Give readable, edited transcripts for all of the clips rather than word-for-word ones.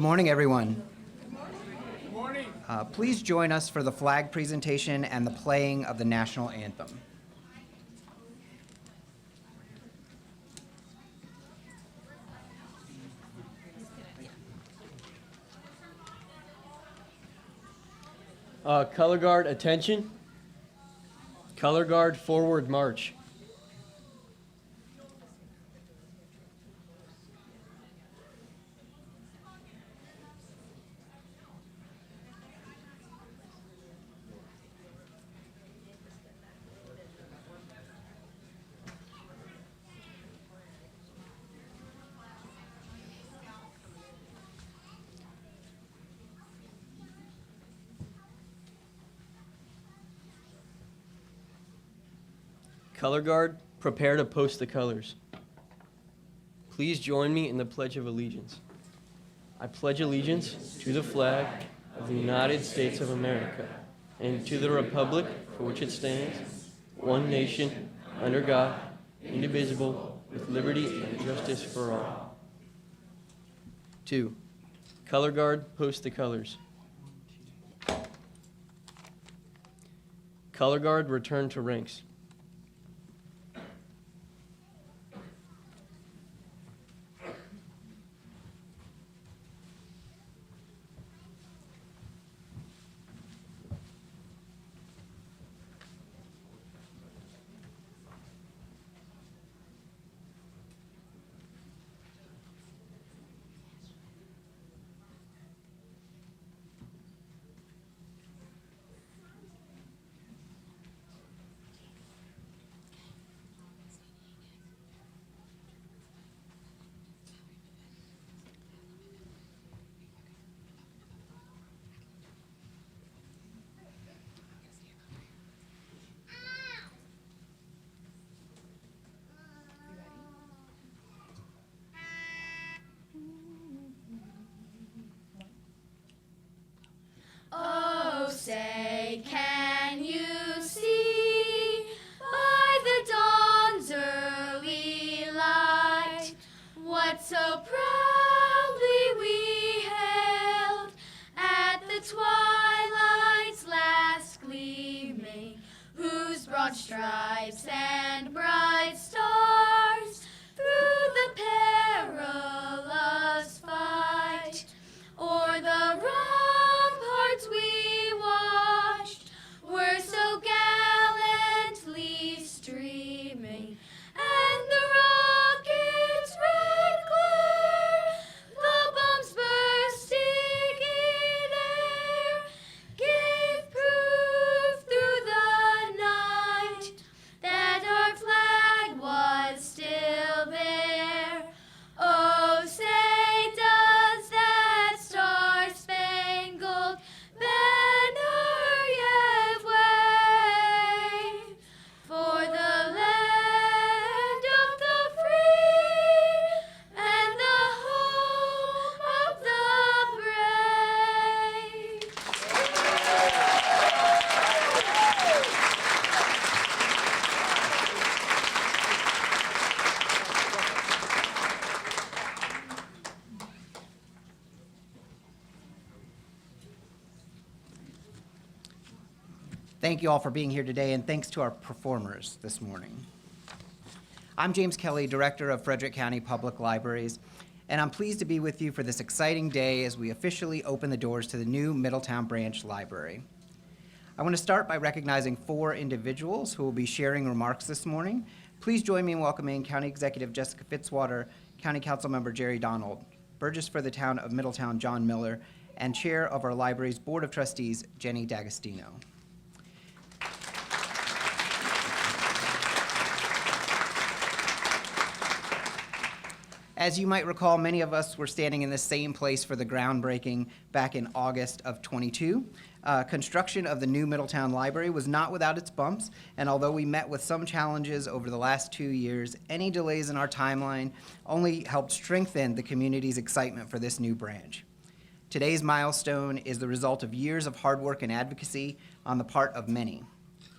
morning, everyone. Good morning. Please join us for the flag presentation and the playing of the national anthem. Color guard, attention. Color guard, forward march. Color guard, prepare to post the colors. Please join me in the Pledge of Allegiance. I pledge allegiance to the flag of the United States of America and to the republic for which it stands, one nation, under God, indivisible, with liberty and justice for all. 2. Color guard, post the colors. Color guard, return to ranks. Oh, say, can you see by the dawn's early light what so proudly we hailed at the twilight's last gleaming, whose broad stripes and bright stars through the perilous fight o'er the ramparts we watched were so gallantly streaming, and the rocket's red glare, the bombs bursting in air, gave proof through the night that our flag was still there. Oh, say does that star-spangled banner yet wave for the land of the free and the home of the brave? Thank you all for being here today, and thanks to our performers this morning. I'm James Kelly, Director of Frederick County Public Libraries, and I'm pleased to be with you for this exciting day as we officially open the doors to the new Middletown Branch Library. I want to start by recognizing 4 individuals who will be sharing remarks this morning. Please join me in welcoming County Executive Jessica Fitzwater, County Council Member Jerry Donald, Burgess for the Town of Middletown John Miller, and Chair of our library's Board of Trustees Jenny D'Agostino. As you might recall, many of us were standing in the same place for the groundbreaking back in August of 22. Construction of the new Middletown Library was not without its bumps, and although we met with some challenges over the last 2 years, any delays in our timeline only helped strengthen the community's excitement for this new branch. Today's milestone is the result of years of hard work and advocacy on the part of many.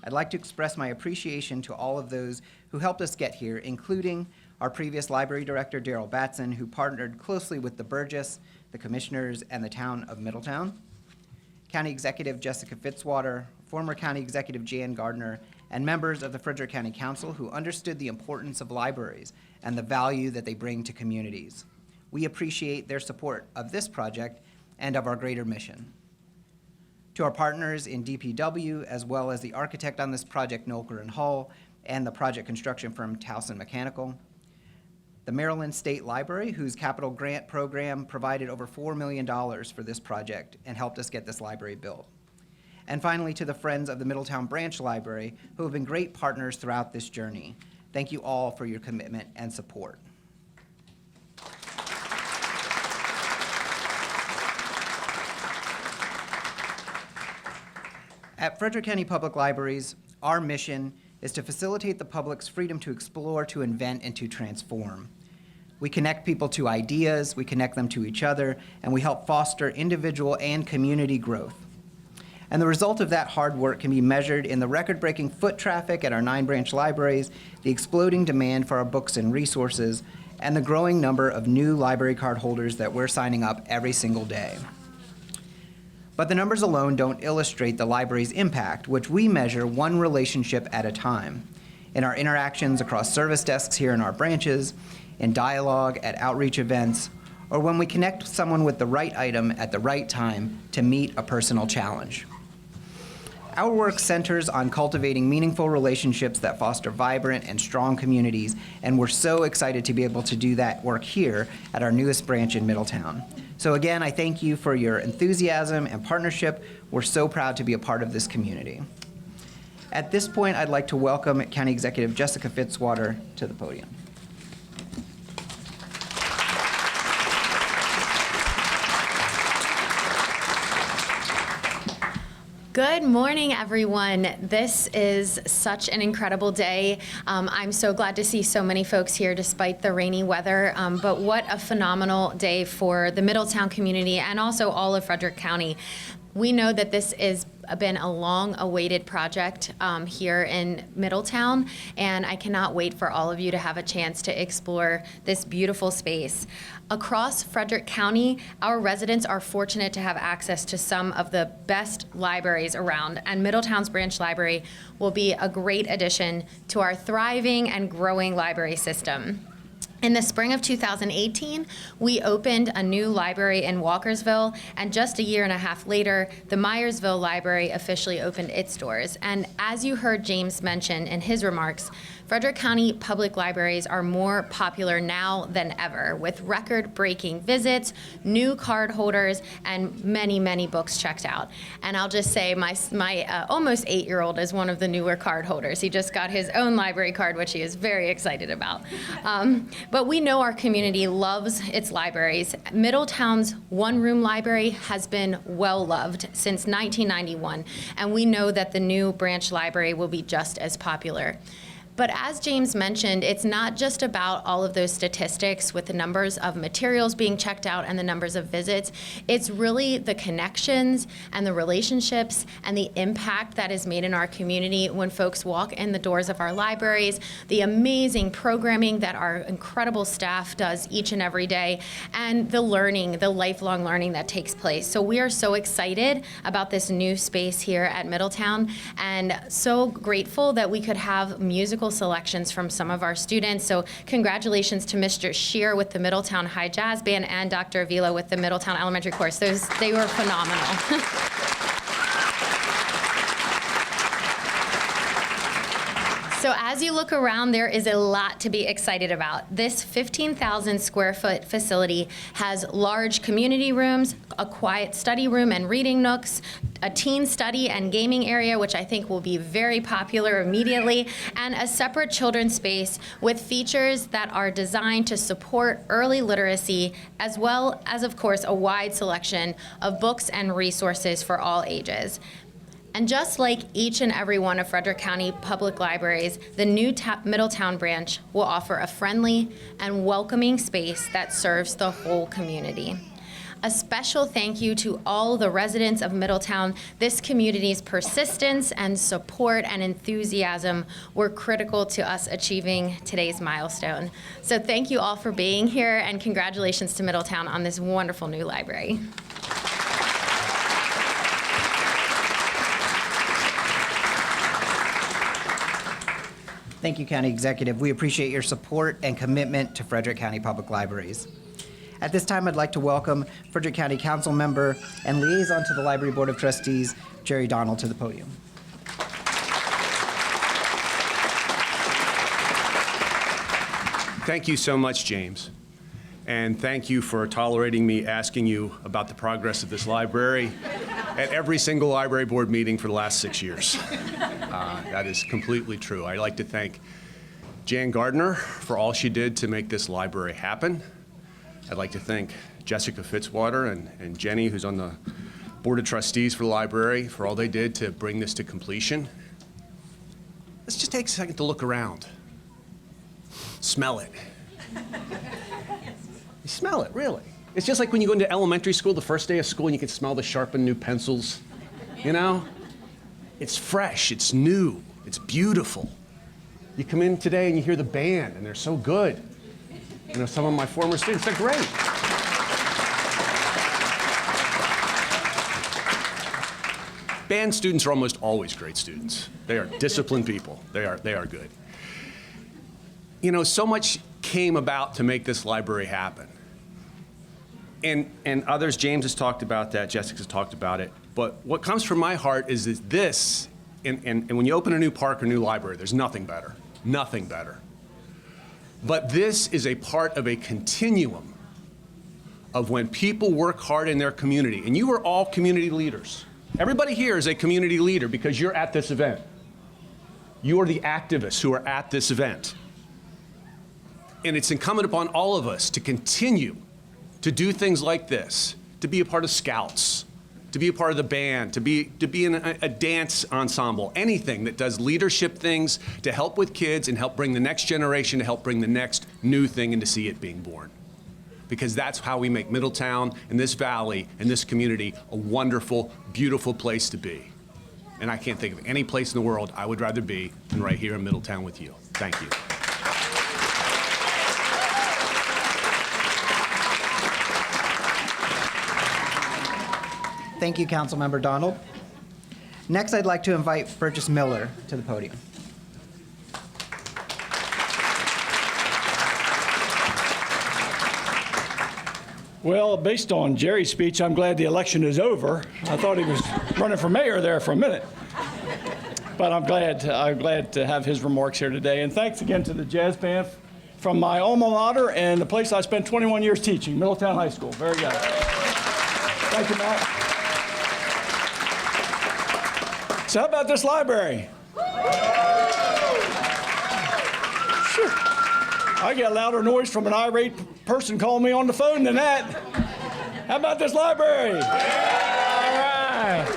I'd like to express my appreciation to all of those who helped us get here, including our previous library director, Daryl Batson, who partnered closely with the Burgess, the Commissioners, and the Town of Middletown, County Executive Jessica Fitzwater, former County Executive Jan Gardner, and members of the Frederick County Council who understood the importance of libraries and the value that they bring to communities. We appreciate their support of this project and of our greater mission. To our partners in DPW, as well as the architect on this project, Nolker and Hull, and the project construction firm Towson Mechanical, the Maryland State Library, whose capital grant program provided over $4 million for this project and helped us get this library built. And finally, to the Friends of the Middletown Branch Library, who have been great partners throughout this journey. Thank you all for your commitment and support. At Frederick County Public Libraries, our mission is to facilitate the public's freedom to explore, to invent, and to transform. We connect people to ideas, we connect them to each other, and we help foster individual and community growth. And the result of that hard work can be measured in the record-breaking foot traffic at our 9 branch libraries, the exploding demand for our books and resources, and the growing number of new library card holders that we're signing up every single day. But the numbers alone don't illustrate the library's impact, which we measure one relationship at a time. In our interactions across service desks here in our branches, in dialogue at outreach events, or when we connect someone with the right item at the right time to meet a personal challenge. Our work centers on cultivating meaningful relationships that foster vibrant and strong communities, and we're so excited to be able to do that work here at our newest branch in Middletown. So again, I thank you for your enthusiasm and partnership. We're so proud to be a part of this community. At this point, I'd like to welcome County Executive Jessica Fitzwater to the podium. Good morning, everyone. This is such an incredible day. I'm so glad to see so many folks here despite the rainy weather, but what a phenomenal day for the Middletown community and also all of Frederick County. We know that this has been a long-awaited project here in Middletown, and I cannot wait for all of you to have a chance to explore this beautiful space. Across Frederick County, our residents are fortunate to have access to some of the best libraries around, and Middletown's Branch Library will be a great addition to our thriving and growing library system. In the spring of 2018, we opened a new library in Walkersville, and just a year and a half later, the Myersville Library officially opened its doors. And as you heard James mention in his remarks, Frederick County Public Libraries are more popular now than ever, with record-breaking visits, new card holders, and many, many books checked out. And I'll just say my almost 8-year-old is one of the newer card holders. He just got his own library card, which he is very excited about. But we know our community loves its libraries. Middletown's one-room library has been well-loved since 1991, and we know that the new branch library will be just as popular. But as James mentioned, it's not just about all of those statistics with the numbers of materials being checked out and the numbers of visits. It's really the connections and the relationships and the impact that is made in our community when folks walk in the doors of our libraries, the amazing programming that our incredible staff does each and every day, and the learning, the lifelong learning that takes place. So we are so excited about this new space here at Middletown, and so grateful that we could have musical selections from some of our students. So congratulations to Mr. Shear with the Middletown High Jazz Band and Dr. Avila with the Middletown Elementary Chorus. They were phenomenal. So as you look around, there is a lot to be excited about. This 15,000 square foot facility has large community rooms, a quiet study room and reading nooks, a teen study and gaming area, which I think will be very popular immediately, and a separate children's space with features that are designed to support early literacy, as well as, of course, a wide selection of books and resources for all ages. And just like each and every one of Frederick County Public Libraries, the new Middletown branch will offer a friendly and welcoming space that serves the whole community. A special thank you to all the residents of Middletown. This community's persistence and support and enthusiasm were critical to us achieving today's milestone. So thank you all for being here, and congratulations to Middletown on this wonderful new library. Thank you, County Executive. We appreciate your support and commitment to Frederick County Public Libraries. At this time, I'd like to welcome Frederick County Council Member and Liaison to the Library Board of Trustees, Jerry Donald, to the podium. Thank you so much, James. And thank you for tolerating me asking you about the progress of this library at every single library board meeting for the last 6 years. That is completely true. I'd like to thank Jan Gardner for all she did to make this library happen. I'd like to thank Jessica Fitzwater and Jenny, who's on the Board of Trustees for the library, for all they did to bring this to completion. Let's just take a second to look around. Smell it. You smell it, really. It's just like when you go into elementary school, the first day of school, and you can smell the sharpened new pencils. You know? It's fresh, it's new, it's beautiful. You come in today and you hear the band, and they're so good. You know, some of my former students, they're great. Band students are almost always great students. They are disciplined people. They are good. You know, so much came about to make this library happen. And others, James has talked about that, Jessica's talked about it. But what comes from my heart is this, and when you open a new park or new library, there's nothing better, nothing better. But this is a part of a continuum of when people work hard in their community. And you are all community leaders. Everybody here is a community leader because you're at this event. You are the activists who are at this event. And it's incumbent upon all of us to continue to do things like this, to be a part of Scouts, to be a part of the band, to be in a dance ensemble, anything that does leadership things to help with kids and help bring the next generation, to help bring the next new thing and to see it being born. Because that's how we make Middletown and this valley and this community a wonderful, beautiful place to be. And I can't think of any place in the world I would rather be than right here in Middletown with you. Thank you. Thank you, Councilmember Donald. Next, I'd like to invite Burgess Miller to the podium. Well, based on Jerry's speech, I'm glad the election is over. I thought he was running for mayor there for a minute. But I'm glad to have his remarks here today. And thanks again to the jazz band from my alma mater and the place I spent 21 years teaching, Middletown High School. Very good. Thank you, Matt. So how about this library? Sure. I get louder noise from an irate person calling me on the phone than that. How about this library? All right.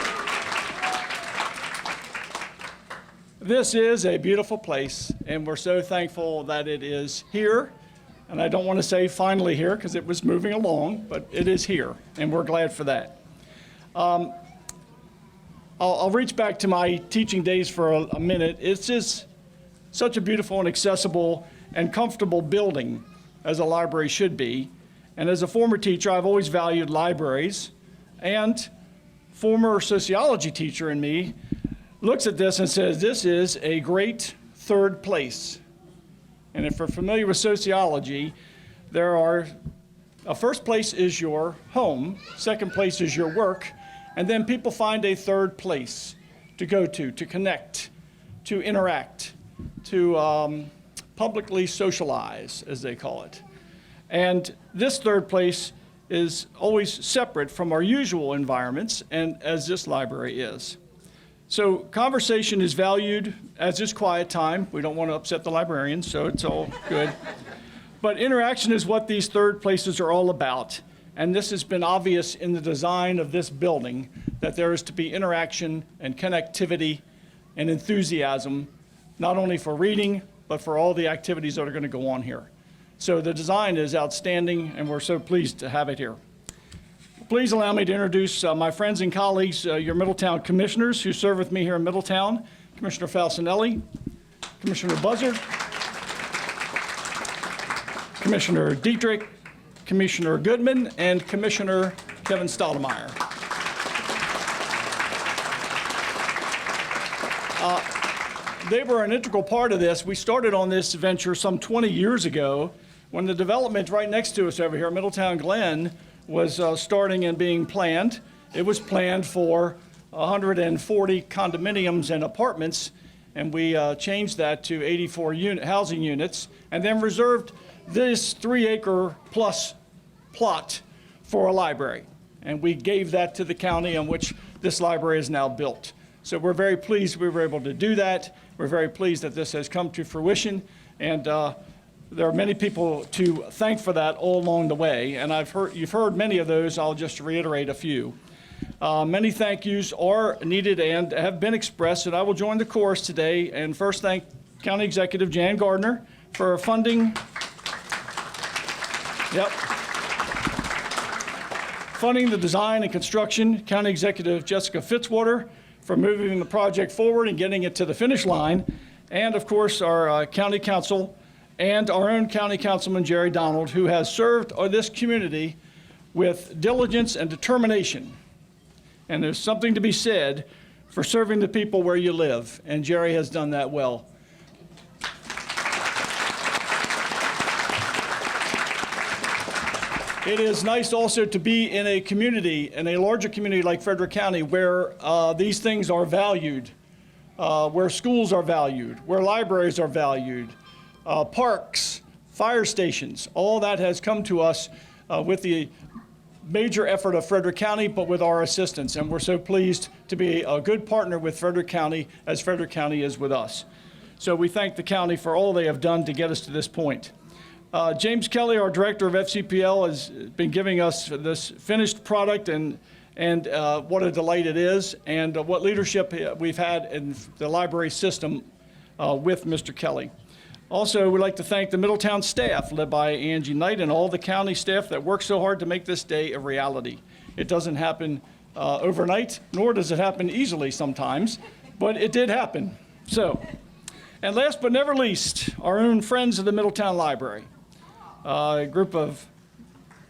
This is a beautiful place, and we're so thankful that it is here. And I don't want to say finally here because it was moving along, but it is here, and we're glad for that. I'll reach back to my teaching days for a minute. It's just such a beautiful and accessible and comfortable building, as a library should be. And as a former teacher, I've always valued libraries. And former sociology teacher in me looks at this and says, this is a great third place. And if you're familiar with sociology, there are, a first place is your home, second place is your work, and then people find a third place to go to connect, to interact, to publicly socialize, as they call it. And this third place is always separate from our usual environments, and as this library is. So conversation is valued, as is quiet time. We don't want to upset the librarians, so it's all good. But interaction is what these third places are all about. And this has been obvious in the design of this building, that there is to be interaction and connectivity and enthusiasm, not only for reading, but for all the activities that are going to go on here. So the design is outstanding, and we're so pleased to have it here. please allow me to introduce my friends and colleagues, your Middletown commissioners who serve with me here in Middletown. Commissioner Falcinelli, Commissioner Buzzard, Commissioner Dietrich, Commissioner Goodman, and Commissioner Kevin Stoudemire. They were an integral part of this. We started on this venture some 20 years ago when the development right next to us over here, Middletown Glen, was starting and being planned. It was planned for 140 condominiums and apartments, and we changed that to 84 housing units, and then reserved this 3-acre plus plot for a library. And we gave that to the county on which this library is now built. So we're very pleased we were able to do that. We're very pleased that this has come to fruition, and there are many people to thank for that all along the way, and you've heard many of those. I'll just reiterate a few. Many thank yous are needed and have been expressed, and I will join the chorus today and first thank County Executive Jan Gardner for funding the design and construction, County Executive Jessica Fitzwater for moving the project forward and getting it to the finish line, and of course our County Council and our own County Councilman Jerry Donald, who has served this community with diligence and determination. And there's something to be said for serving the people where you live, and Jerry has done that well. It is nice also to be in a community, in a larger community like Frederick County, where these things are valued, where schools are valued, where libraries are valued, parks, fire stations. All that has come to us with the major effort of Frederick County, but with our assistance. And we're so pleased to be a good partner with Frederick County as Frederick County is with us. So we thank the county for all they have done to get us to this point. James Kelly, our director of FCPL, has been giving us this finished product, and what a delight it is, and what leadership we've had in the library system with Mr. Kelly. Also, we'd like to thank the Middletown staff, led by Angie Knight, and all the county staff that worked so hard to make this day a reality. It doesn't happen overnight, nor does it happen easily sometimes, but it did happen. So, and last but never least, our own friends of the Middletown Library, a group of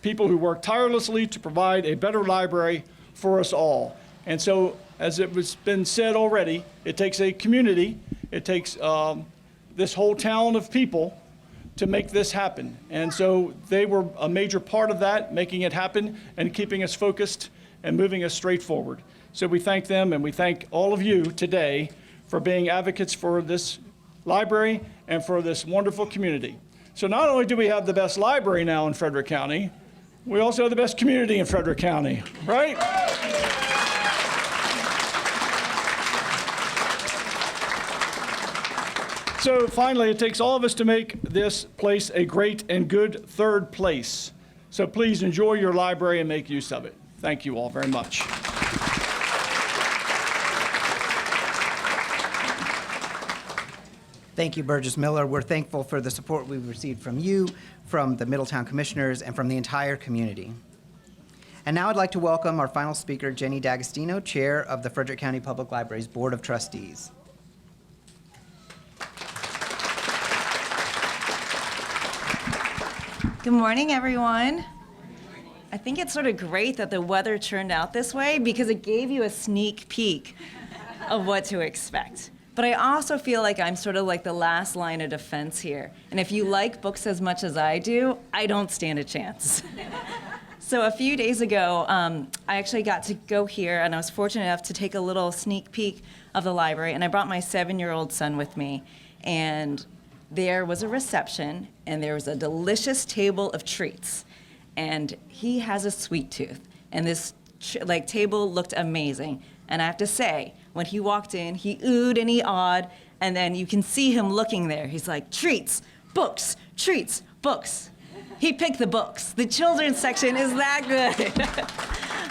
people who work tirelessly to provide a better library for us all. And so, as it was been said already, it takes a community, it takes this whole town of people to make this happen. And so they were a major part of that, making it happen and keeping us focused and moving us straight forward. So we thank them, and we thank all of you today for being advocates for this library and for this wonderful community. So not only do we have the best library now in Frederick County, we also have the best community in Frederick County, right? So finally, it takes all of us to make this place a great and good third place. So please enjoy your library and make use of it. Thank you all very much. Thank you, Burgess Miller. We're thankful for the support we've received from you, from the Middletown Commissioners, and from the entire community. And now I'd like to welcome our final speaker, Jenny D'Agostino, Chair of the Frederick County Public Library's Board of Trustees. Good morning, everyone. I think it's sort of great that the weather turned out this way because it gave you a sneak peek of what to expect. But I also feel like I'm sort of like the last line of defense here. And if you like books as much as I do, I don't stand a chance. So a few days ago, I actually got to go here, and I was fortunate enough to take a little sneak peek of the library, and I brought my 7-year-old son with me. And there was a reception, and there was a delicious table of treats. And he has a sweet tooth, and this table looked amazing. And I have to say, when he walked in, he oohed and he awed, and then you can see him looking there. He's like, treats, books, treats, books. He picked the books. The children's section is that good.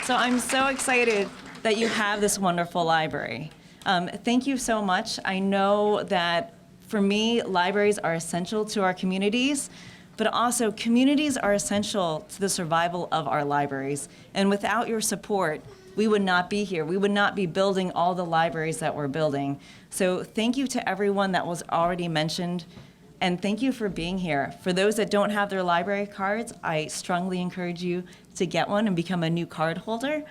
So I'm so excited that you have this wonderful library. Thank you so much. I know that for me, libraries are essential to our communities, but also communities are essential to the survival of our libraries. And without your support, we would not be here. We would not be building all the libraries that we're building. So thank you to everyone that was already mentioned, and thank you for being here. For those that don't have their library cards, I strongly encourage you to get one and become a new card holder.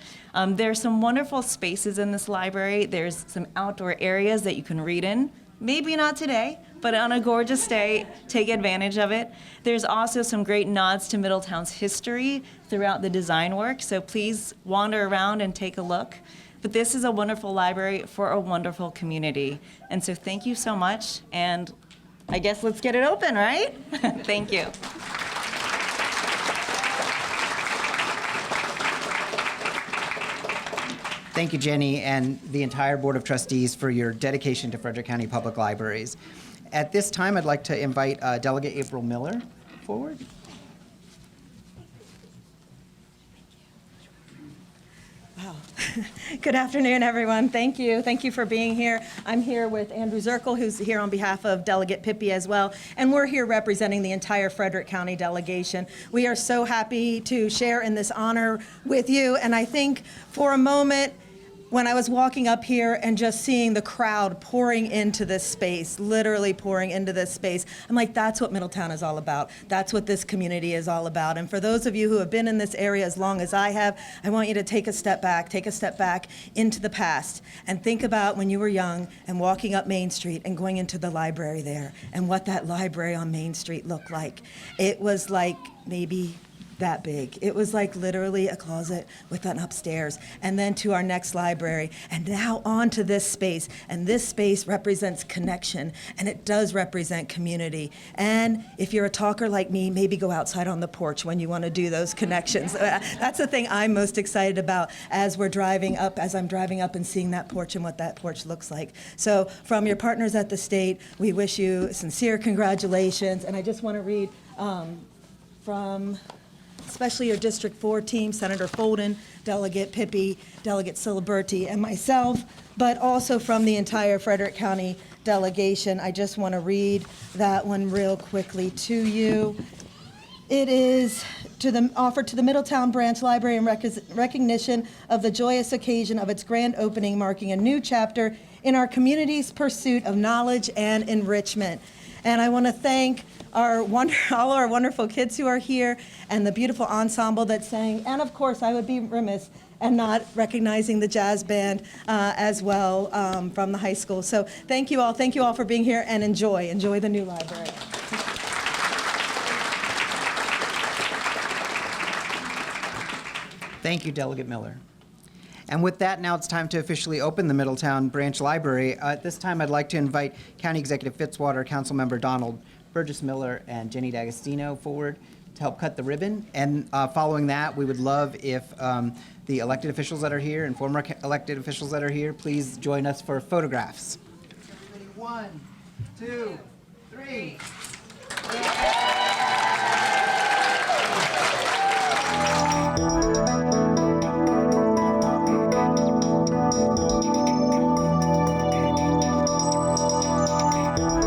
There's some wonderful spaces in this library. There's some outdoor areas that you can read in. Maybe not today, but on a gorgeous day, take advantage of it. There's also some great nods to Middletown's history throughout the design work, so please wander around and take a look. But this is a wonderful library for a wonderful community. And so thank you so much, and I guess let's get it open, right? Thank you. Thank you, Jenny, and the entire Board of Trustees for your dedication to Frederick County Public Libraries. At this time, I'd like to invite Delegate April Miller forward. Good afternoon, everyone. Thank you. Thank you for being here. I'm here with Andrew Zirkle, who's here on behalf of Delegate Pippi as well, and we're here representing the entire Frederick County delegation. We are so happy to share in this honor with you, and I think for a moment, when I was walking up here and just seeing the crowd pouring into this space, literally pouring into this space, I'm like, that's what Middletown is all about. That's what this community is all about. And for those of you who have been in this area as long as I have, I want you to take a step back into the past and think about when you were young and walking up Main Street and going into the library there and what that library on Main Street looked like. It was like maybe that big. It was like literally a closet with an upstairs, and then to our next library, and now on to this space. And this space represents connection, and it does represent community. And if you're a talker like me, maybe go outside on the porch when you want to do those connections. That's the thing I'm most excited about as I'm driving up and seeing that porch and what that porch looks like. So from your partners at the state, we wish you sincere congratulations. And I just want to read from especially your District 4 team, Senator Folden, Delegate Pippi, Delegate Celebrates, and myself, but also from the entire Frederick County delegation. I just want to read that one real quickly to you. It is offered to the Middletown Branch Library in recognition of the joyous occasion of its grand opening, marking a new chapter in our community's pursuit of knowledge and enrichment. And I want to thank all our wonderful kids who are here and the beautiful ensemble that sang. And of course, I would be remiss and not recognizing the jazz band as well from the high school. So thank you all for being here, and enjoy the new library. Thank you, Delegate Miller. And with that, now it's time to officially open the Middletown Branch Library. At this time, I'd like to invite County Executive Fitzwater, Councilmember Donald Burgess Miller, and Jenny D'Agostino forward to help cut the ribbon. And following that, we would love if the elected officials that are here and former elected officials that are here, please join us for photographs. 1, 2, 3.